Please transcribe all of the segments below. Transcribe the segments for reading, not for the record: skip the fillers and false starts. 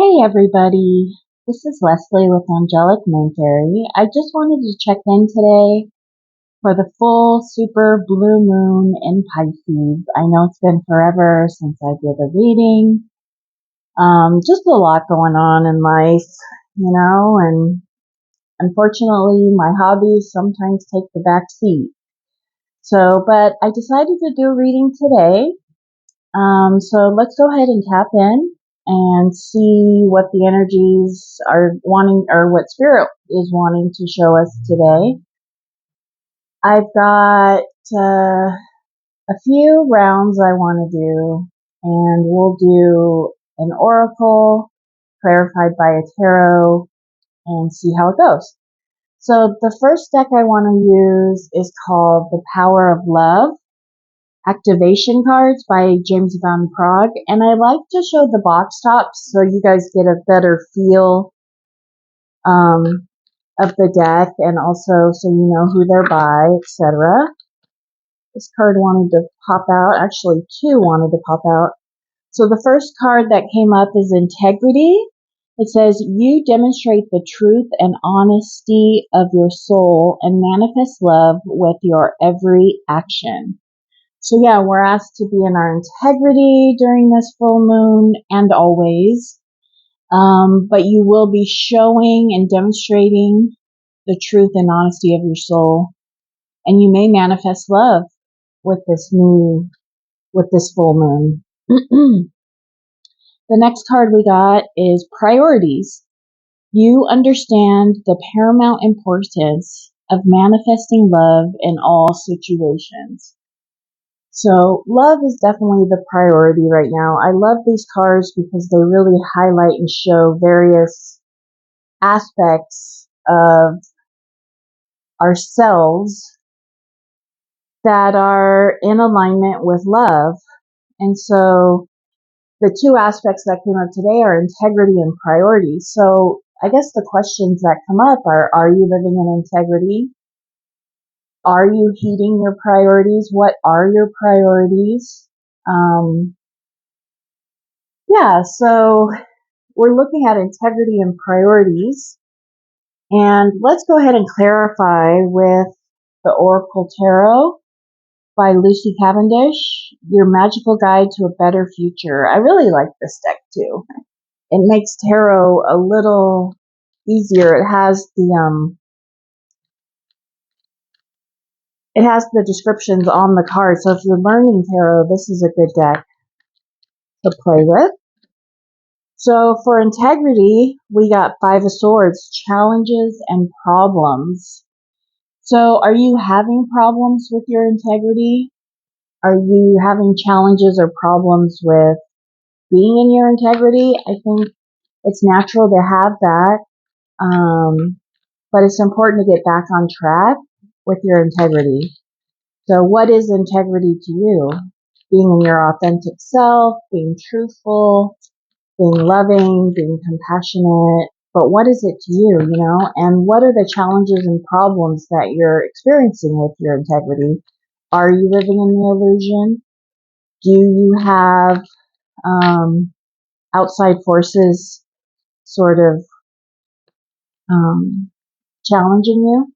Hey everybody, this is Leslie with Angelic Moon Fairy. I just wanted to check in today for the full super blue moon in Pisces. I know it's been forever since I did a reading. Just a lot going on in life, and unfortunately my hobbies sometimes take the back seat. But I decided to do a reading today. So let's go ahead and tap in and see what the energies are wanting or what spirit is wanting to show us today. I've got a few rounds I want to do, and we'll do an oracle clarified by a tarot and see how it goes. So the first deck I want to use is called The Power of Love. Activation cards by James Van Praagh, and I like to show the box tops so you guys get a better feel of the deck, and also so you know who they're by, etc. This card wanted to pop out. Actually, two wanted to pop out. So the first card that came up is Integrity. It says, you demonstrate the truth and honesty of your soul and manifest love with your every action. So yeah, we're asked to be in our integrity during this full moon and always. But you will be showing and demonstrating the truth and honesty of your soul. And you may manifest love with this full moon. The next card we got is Priorities. You understand the paramount importance of manifesting love in all situations. So love is definitely the priority right now. I love these cards because they really highlight and show various aspects of ourselves that are in alignment with love. And so the two aspects that came up today are integrity and priority. So I guess the questions that come up are you living in integrity? Are you heeding your priorities? What are your priorities? So we're looking at integrity and priorities. And let's go ahead and clarify with the Oracle Tarot by Lucy Cavendish, Your Magical Guide to a Better Future. I really like this deck too. It makes tarot a little easier. It has the descriptions on the card. So if you're learning tarot, this is a good deck to play with. So for integrity, we got Five of Swords, challenges and problems. So are you having problems with your integrity? Are you having challenges or problems with being in your integrity? I think it's natural to have that. But it's important to get back on track with your integrity. So what is integrity to you? Being in your authentic self, being truthful, being loving, being compassionate. But what is it to you, And what are the challenges and problems that you're experiencing with your integrity? Are you living in the illusion? Do you have outside forces sort of challenging you?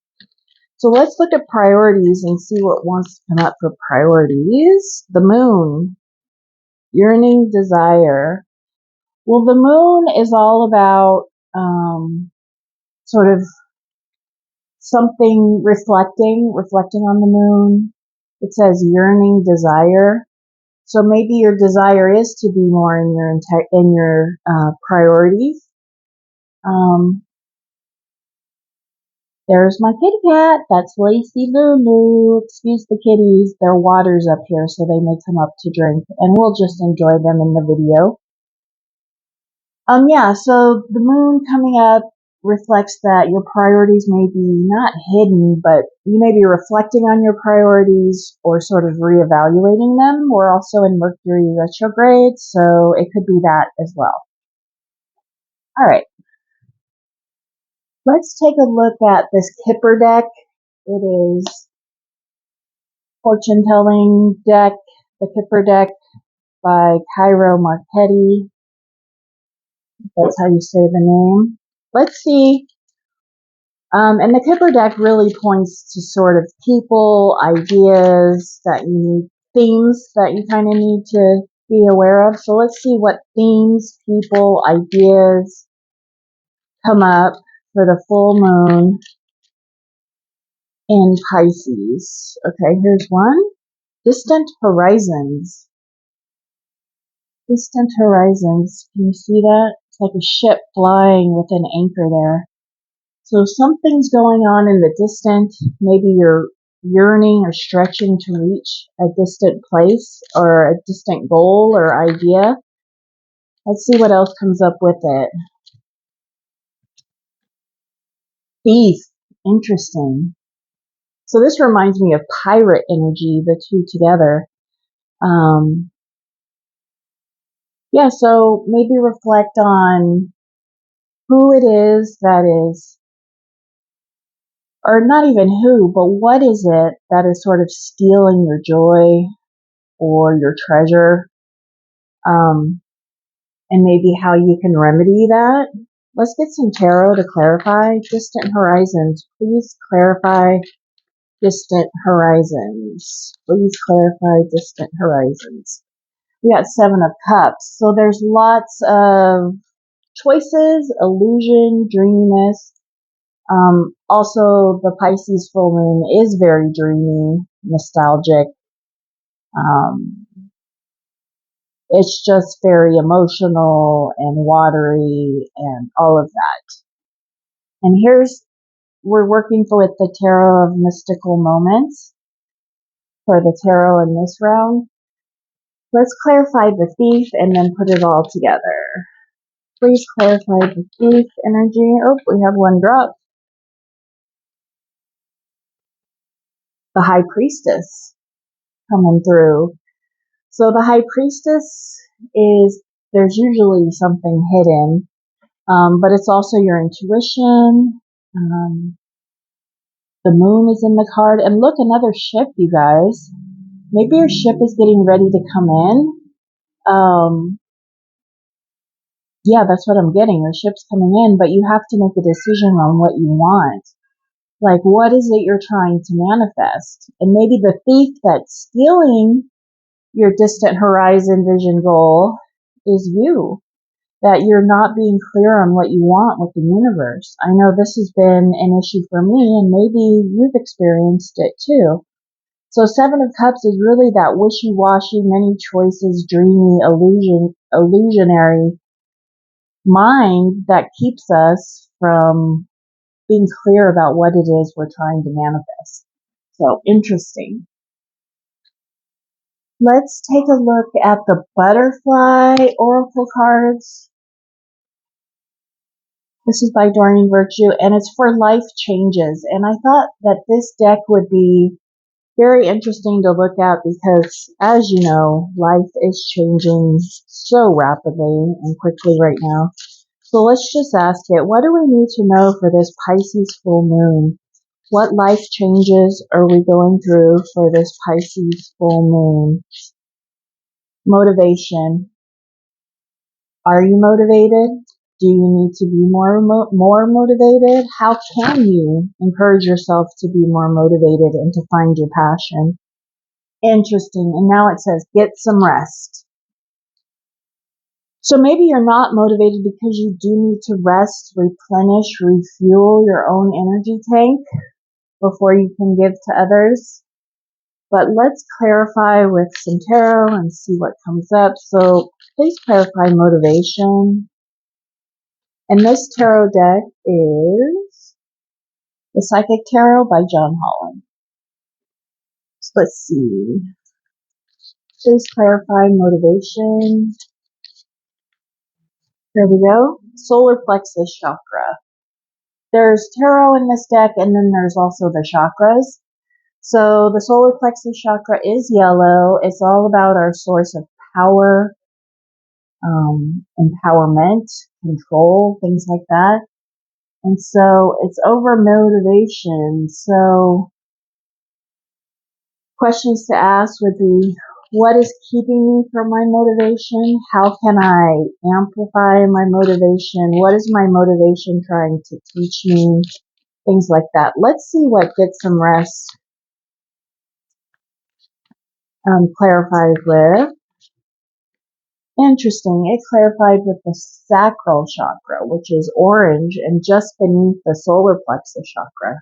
So let's look at priorities and see what wants to come up for priorities. The moon, yearning, desire. Well, the moon is all about sort of something reflecting on the moon. It says yearning, desire. So maybe your desire is to be more in your priorities. There's my kitty cat. That's Lacey Lulu. Excuse the kitties. Their water's up here, so they may come up to drink, and we'll just enjoy them in the video. So the moon coming up reflects that your priorities may be not hidden, but you may be reflecting on your priorities or sort of reevaluating them. We're also in Mercury retrograde, so it could be that as well. All right. Let's take a look at this Kipper deck. It is fortune telling deck, the Kipper deck by Cairo Marchetti. That's how you say the name. Let's see. And the Kipper deck really points to sort of people, ideas that you need, themes that you kind of need to be aware of. So let's see what themes, people, ideas come up for the full moon in Pisces. Okay, here's one. Distant horizons. Distant horizons. Can you see that? It's like a ship flying with an anchor there. So something's going on in the distant. Maybe you're yearning or stretching to reach a distant place or a distant goal or idea. Let's see what else comes up with it. Thief. Interesting. So this reminds me of pirate energy, the two together. Yeah, so maybe reflect on who it is that is, or not even who, but what is it that is sort of stealing your joy or your treasure, and maybe how you can remedy that. Let's get some tarot to clarify. Distant horizons. Please clarify distant horizons. Please clarify distant horizons. We got Seven of Cups. So there's lots of choices, illusion, dreaminess. Also, the Pisces full moon is very dreamy, nostalgic. Um, it's just very emotional and watery and all of that. And we're working with the Tarot of Mystical Moments for the tarot in this round. Let's clarify the thief and then put it all together. Please clarify the thief energy. Oh, we have one drop. The High Priestess coming through. So the High Priestess is, there's usually something hidden, but it's also your intuition. The moon is in the card. And look, another ship, you guys. Maybe your ship is getting ready to come in. Yeah, that's what I'm getting. Your ship's coming in, but you have to make a decision on what you want. Like, what is it you're trying to manifest? And maybe the thief that's stealing your distant horizon vision goal is you. That you're not being clear on what you want with the universe. I know this has been an issue for me, and maybe you've experienced it too. So Seven of Cups is really that wishy-washy, many choices, dreamy, illusionary mind that keeps us from being clear about what it is we're trying to manifest. So interesting. Let's take a look at the butterfly oracle cards. This is by Doreen Virtue, and it's for life changes. And I thought that this deck would be very interesting to look at because, as you know, life is changing so rapidly and quickly right now. So let's just ask it, what do we need to know for this Pisces full moon? What life changes are we going through for this Pisces full moon? Motivation. Are you motivated? Do you need to be more motivated? How can you encourage yourself to be more motivated and to find your passion? Interesting. And now it says, get some rest. So maybe you're not motivated because you do need to rest, replenish, refuel your own energy tank before you can give to others. But let's clarify with some tarot and see what comes up. So please clarify motivation. And this tarot deck is the Psychic Tarot by John Holland. So let's see. Please clarify motivation. Here we go. Solar plexus chakra. There's tarot in this deck, and then there's also the chakras. So the solar plexus chakra is yellow. It's all about our source of power, empowerment, control, things like that. And so it's over motivation. So questions to ask would be, What is keeping me from my motivation? How can I amplify my motivation? What is my motivation trying to teach me? Things like that. Let's see what Get Some Rest clarifies with. Interesting. It clarified with the sacral chakra, which is orange and just beneath the solar plexus chakra.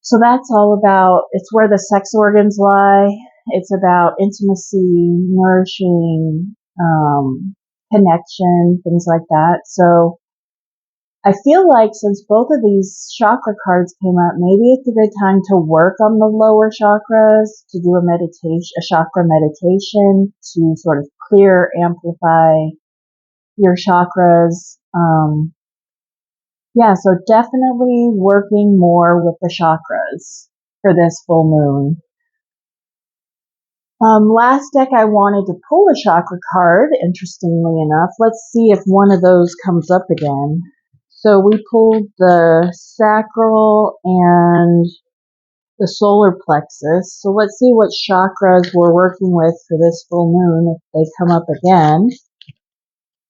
So that's all about, it's where the sex organs lie. It's about intimacy, nourishing, connection, things like that. So I feel like since both of these chakra cards came up, maybe it's a good time to work on the lower chakras, to do a chakra meditation to sort of clear, amplify your chakras. So definitely working more with the chakras for this full moon. Last deck I wanted to pull a chakra card, interestingly enough. Let's see if one of those comes up again. So we pulled the sacral and the solar plexus. So let's see what chakras we're working with for this full moon if they come up again.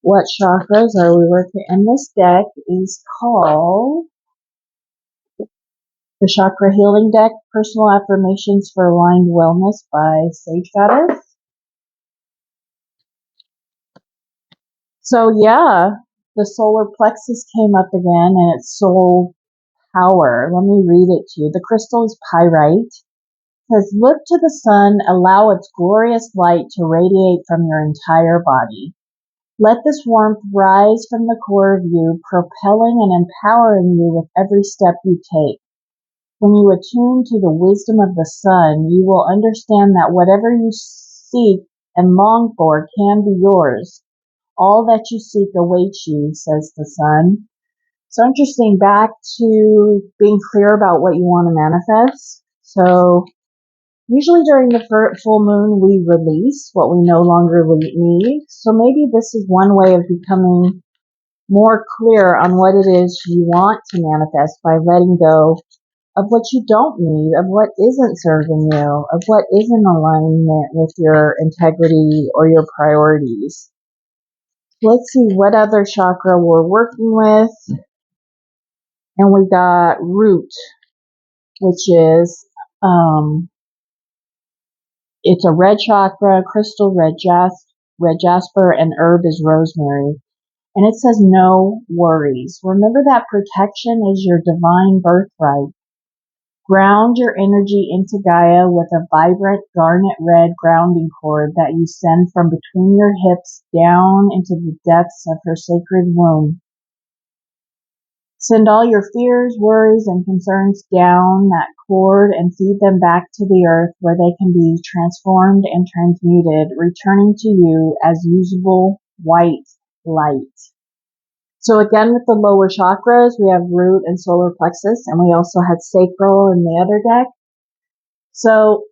What chakras are we working? And this deck is called the Chakra Healing Deck, Personal Affirmations for Aligned Wellness by Sage Goddess. So yeah, the solar plexus came up again and it's soul power. Let me read it to you. The crystal is pyrite. It says, look to the sun, allow its glorious light to radiate from your entire body. Let this warmth rise from the core of you, propelling and empowering you with every step you take. When you attune to the wisdom of the sun, you will understand that whatever you seek and long for can be yours. All that you seek awaits you, says the sun. So interesting, back to being clear about what you want to manifest. So usually during the full moon, we release what we no longer need. So maybe this is one way of becoming more clear on what it is you want to manifest by letting go of what you don't need, of what isn't serving you, of what isn't in alignment with your integrity or your priorities. Let's see what other chakra we're working with. And we got root, which is, it's a red chakra, crystal red jasper, and herb is rosemary. And it says no worries. Remember that protection is your divine birthright. Ground your energy into Gaia with a vibrant garnet red grounding cord that you send from between your hips down into the depths of her sacred womb. Send all your fears, worries, and concerns down that cord and feed them back to the earth where they can be transformed and transmuted, returning to you as usable white light. So again, with the lower chakras, we have root and solar plexus, and we also had sacral in the other deck. So,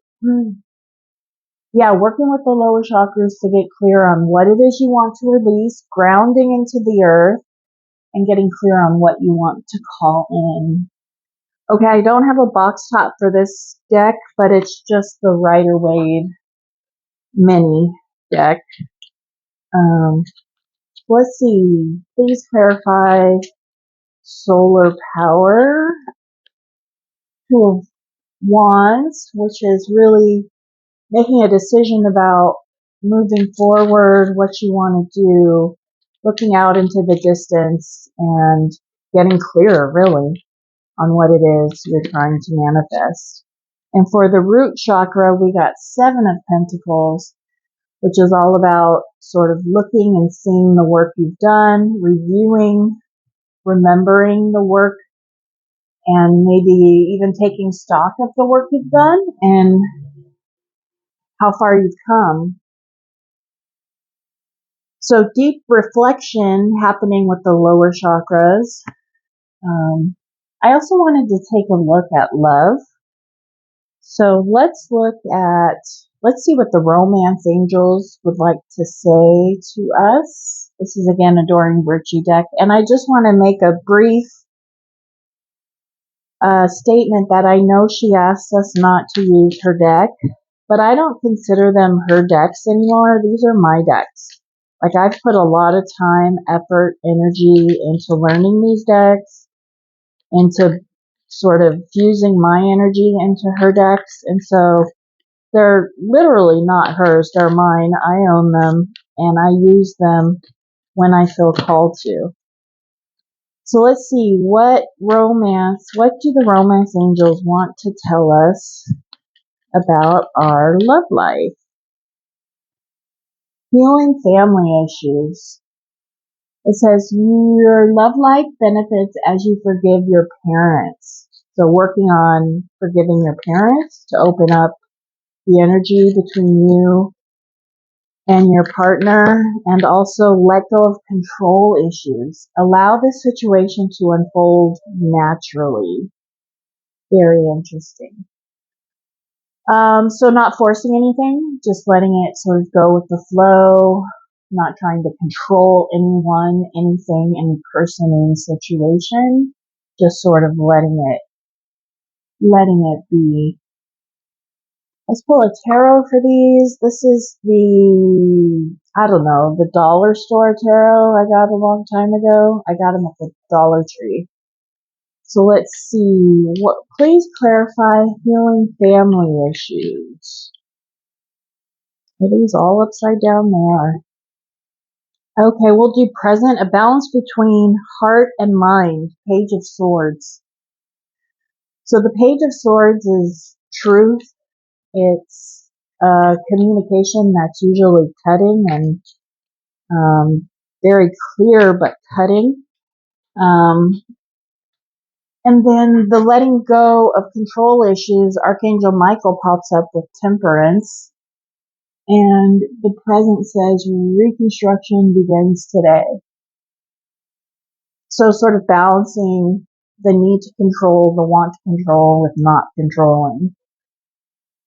working with the lower chakras to get clear on what it is you want to release, grounding into the earth, and getting clear on what you want to call in. Okay, I don't have a box top for this deck, but it's just the Rider-Waite mini deck. Let's see. Please clarify solar power. Two of Wands, which is really making a decision about moving forward, what you want to do, looking out into the distance, and getting clearer, really, on what it is you're trying to manifest. And for the root chakra, we got 7 of Pentacles, which is all about sort of looking and seeing the work you've done, reviewing, remembering the work, and maybe even taking stock of the work you've done and how far you've come. So deep reflection happening with the lower chakras. I also wanted to take a look at love. So let's see what the romance angels would like to say to us. This is again a Doreen Virtue deck. And I just want to make a brief statement that I know she asked us not to use her deck. but I don't consider them her decks anymore. These are my decks. Like, I've put a lot of time, effort, energy into learning these decks, into sort of fusing my energy into her decks. And so they're literally not hers. They're mine. I own them and I use them when I feel called to. So let's see, what do the romance angels want to tell us about our love life? Healing family issues. It says your love life benefits as you forgive your parents. So working on forgiving your parents to open up the energy between you and your partner, and also let go of control issues. Allow this situation to unfold naturally. Very interesting. So not forcing anything, just letting it sort of go with the flow, not trying to control anyone, anything, any person, any situation, just sort of letting it be. Let's pull a tarot for these. This is the dollar store tarot I got a long time ago. I got them at the Dollar Tree. So let's see. Please clarify healing family issues. Are these all upside down? They are. Okay, we'll do present, a balance between heart and mind. Page of Swords. So the Page of Swords is truth. It's communication that's usually cutting and very clear but cutting. And then the letting go of control issues, Archangel Michael pops up with Temperance. And the present says reconstruction begins today. So sort of balancing the need to control, the want to control with not controlling,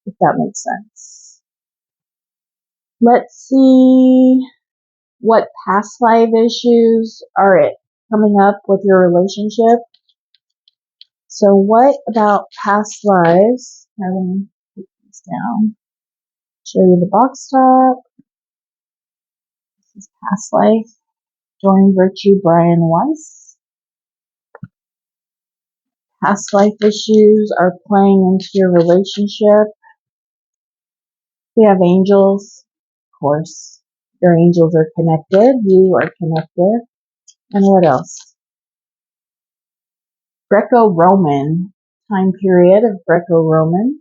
if that makes sense. Let's see what past life issues are coming up with your relationship. So what about past lives? I'm going to put these down. Show you the box top. This is past life. Join Virtue, Brian Weiss. Past life issues are playing into your relationship. We have angels, of course. Your angels are connected. You are connected. And what else? Greco-Roman time period of Greco-Roman.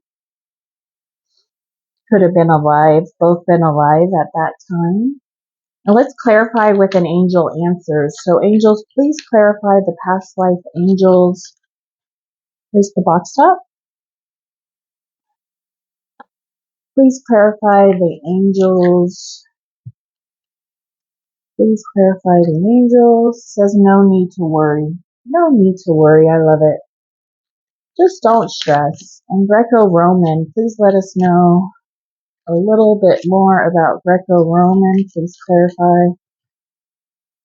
Could have been alive, both been alive at that time. Now let's clarify with an angel answers. So angels, please clarify the past life angels. Here's the box top. Please clarify the angels. Please clarify the angels. It says no need to worry. No need to worry. I love it. Just don't stress. And Greco-Roman, please let us know a little bit more about Greco-Roman. Please clarify.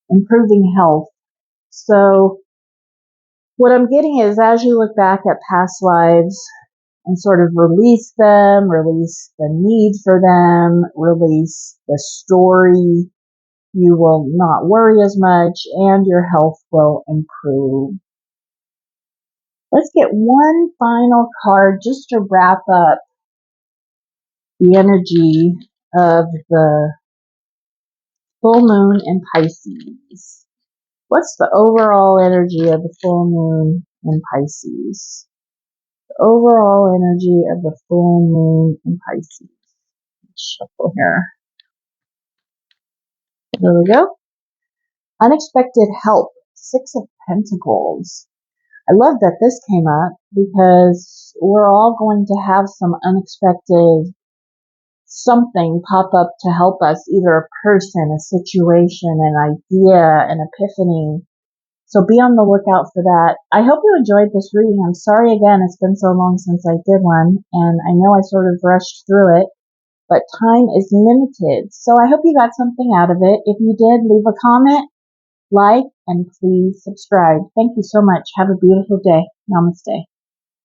Improving health. So what I'm getting is as you look back at past lives and sort of release them, release the need for them, release the story, you will not worry as much and your health will improve. Let's get one final card just to wrap up the energy of the full moon in Pisces. What's the overall energy of the full moon in Pisces? The overall energy of the full moon in Pisces. Shuffle here. There we go. Unexpected help. 6 of Pentacles. I love that this came up because we're all going to have some unexpected something pop up to help us, either a person, a situation, an idea, an epiphany. So be on the lookout for that. I hope you enjoyed this reading. I'm sorry again, it's been so long since I did one, and I know I sort of rushed through it, but time is limited. So I hope you got something out of it. If you did, leave a comment, like, and please subscribe. Thank you so much. Have a beautiful day. Namaste.